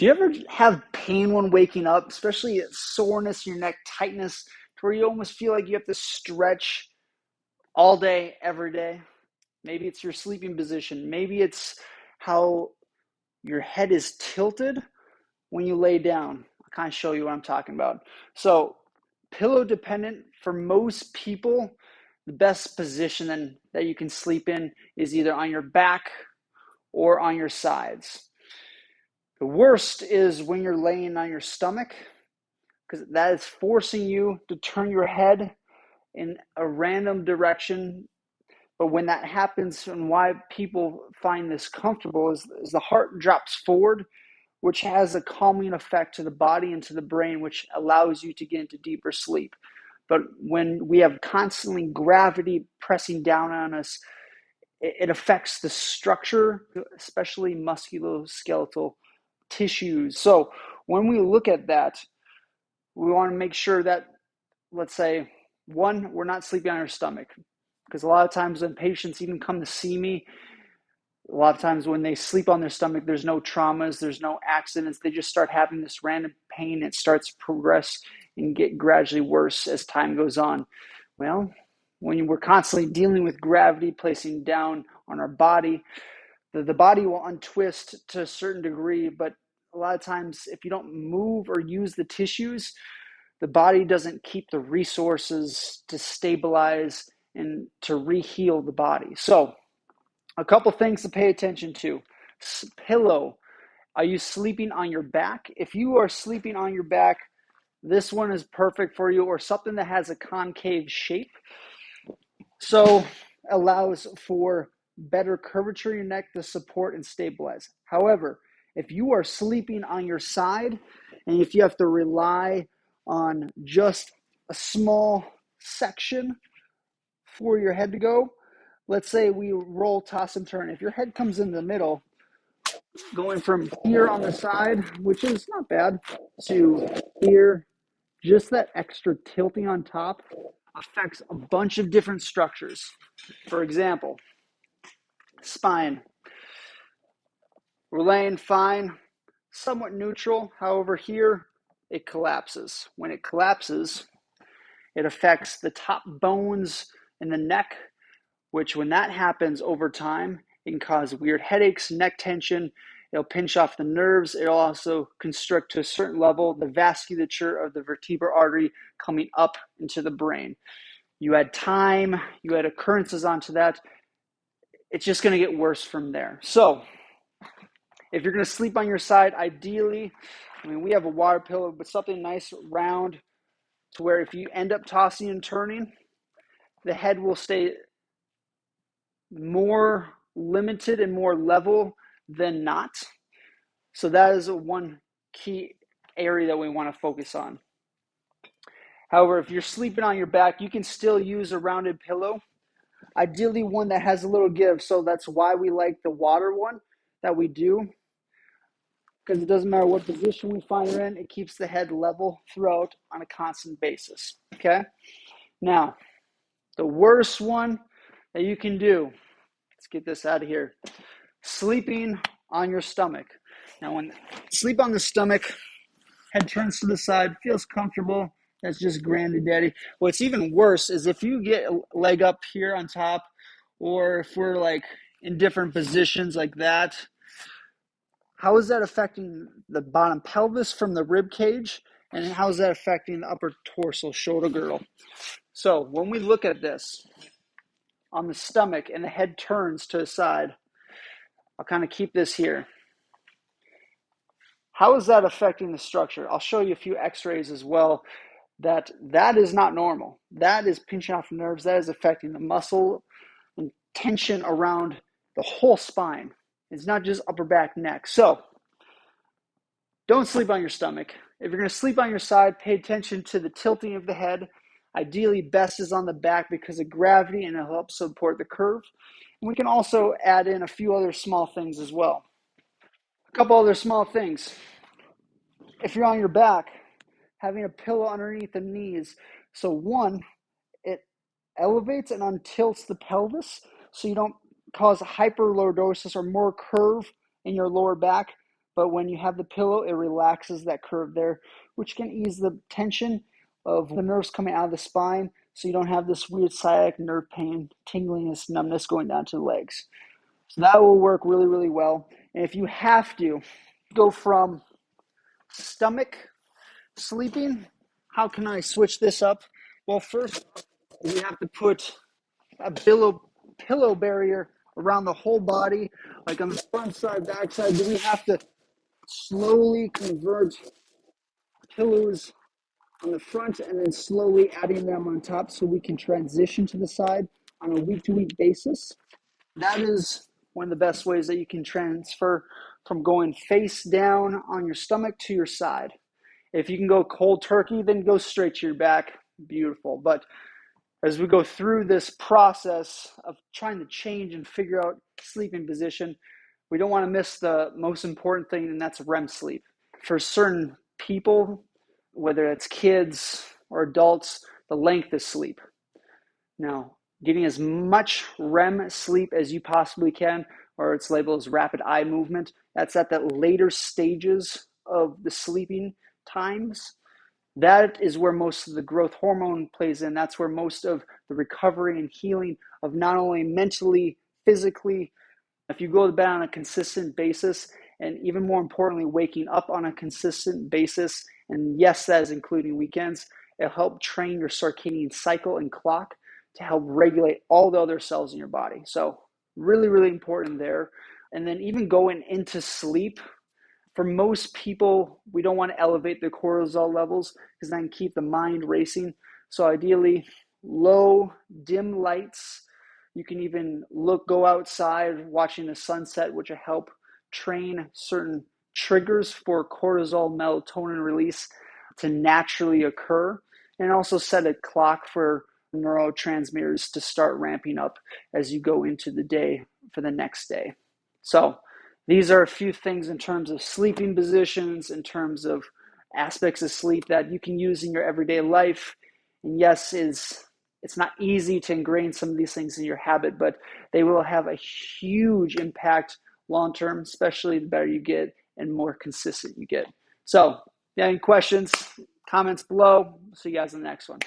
Do you ever have pain when waking up, especially soreness in your neck, tightness, to where you almost feel like you have to stretch all day, every day? Maybe it's your sleeping position. Maybe it's how your head is tilted when you lay down. I'll kind of show you what I'm talking about. So, pillow dependent for most people, the best position that you can sleep in is either on your back or on your sides. The worst is when you're laying on your stomach, because that is forcing you to turn your head in a random direction. But when that happens, and why people find this comfortable, is the heart drops forward, which has a calming effect to the body and to the brain, which allows you to get into deeper sleep. But when we have constantly gravity pressing down on us, it affects the structure, especially musculoskeletal tissues. So when we look at that, we want to make sure that, let's say, one, we're not sleeping on our stomach. Because a lot of times when patients even come to see me, a lot of times when they sleep on their stomach, there's no traumas, there's no accidents. They just start having this random pain. It starts to progress and get gradually worse as time goes on. Well, when we're constantly dealing with gravity placing down on our body, the body will untwist to a certain degree, but a lot of times if you don't move or use the tissues, the body doesn't keep the resources to stabilize and to re-heal the body. So a couple things to pay attention to. Pillow. Are you sleeping on your back? If you are sleeping on your back, this one is perfect for you, or something that has a concave shape. So allows for better curvature in your neck to support and stabilize. However, if you are sleeping on your side and if you have to rely on just a small section for your head to go, let's say we roll, toss, and turn. If your head comes in the middle, going from here on the side, which is not bad, to here, just that extra tilting on top affects a bunch of different structures. For example, spine. We're laying fine, somewhat neutral. However, here it collapses. When it collapses, it affects the top bones in the neck, which when that happens over time, it can cause weird headaches, neck tension. It'll pinch off the nerves. It'll also constrict to a certain level the vasculature of the vertebral artery coming up into the brain. You add time, you add occurrences onto that, it's just going to get worse from there. So if you're going to sleep on your side, ideally, we have a water pillow, but something nice round to where if you end up tossing and turning, the head will stay more limited and more level than not. So that is one key area that we want to focus on. However, if you're sleeping on your back, you can still use a rounded pillow. Ideally one that has a little give. So that's why we like the water one that we do. Because it doesn't matter what position we find her in, it keeps the head level throughout on a constant basis. Okay? Now, the worst one that you can do, let's get this out of here. Sleeping on your stomach. Now, when sleep on the stomach, head turns to the side, feels comfortable. That's just granddaddy. What's even worse is if you get a leg up here on top, or if we're like in different positions like that, how is that affecting the bottom pelvis from the rib cage? And how is that affecting the upper torso, shoulder girdle? So when we look at this on the stomach and the head turns to the side, I'll kind of keep this here. How is that affecting the structure? I'll show you a few x-rays as well. That is not normal. That is pinching off nerves. That is affecting the muscle and tension around the whole spine. It's not just upper back, neck. So don't sleep on your stomach. If you're going to sleep on your side, pay attention to the tilting of the head. Ideally, best is on the back because of gravity and it helps support the curve. And we can also add in a few other small things as well. A couple other small things. If you're on your back, having a pillow underneath the knees. So one, it elevates and untilts the pelvis so you don't cause hyperlordosis or more curve in your lower back. But when you have the pillow, it relaxes that curve there, which can ease the tension of the nerves coming out of the spine, so you don't have this weird sciatic nerve pain, tingliness, numbness going down to the legs. So that will work really, really well. And if you have to go from stomach sleeping, how can I switch this up? Well, first, we have to put a pillow barrier around the whole body, like on the front side, back side. Do we have to slowly convert pillows on the front and then slowly adding them on top so we can transition to the side on a week-to-week basis? That is one of the best ways that you can transfer from going face down on your stomach to your side. If you can go cold turkey, then go straight to your back. Beautiful. But as we go through this process of trying to change and figure out sleeping position, we don't want to miss the most important thing, and that's REM sleep. For certain people, whether it's kids or adults, the length of sleep. Now, getting as much REM sleep as you possibly can, or it's labeled as rapid eye movement, that's at the later stages of the sleeping times. That is where most of the growth hormone plays in. That's where most of the recovery and healing of not only mentally, physically, if you go to bed on a consistent basis, and even more importantly, waking up on a consistent basis, and yes, that is including weekends, it'll help train your circadian cycle and clock to help regulate all the other cells in your body. So really, really important there. And then even going into sleep, for most people, we don't want to elevate the cortisol levels because then keep the mind racing. So ideally, low, dim lights. You can even go outside watching the sunset, which will help train certain triggers for cortisol melatonin release to naturally occur, and also set a clock for neurotransmitters to start ramping up as you go into the day for the next day. So these are a few things in terms of sleeping positions, in terms of aspects of sleep that you can use in your everyday life. And yes, it's not easy to ingrain some of these things in your habit, but they will have a huge impact long term, especially the better you get and more consistent you get. So, if you have any questions, comments below. See you guys in the next one.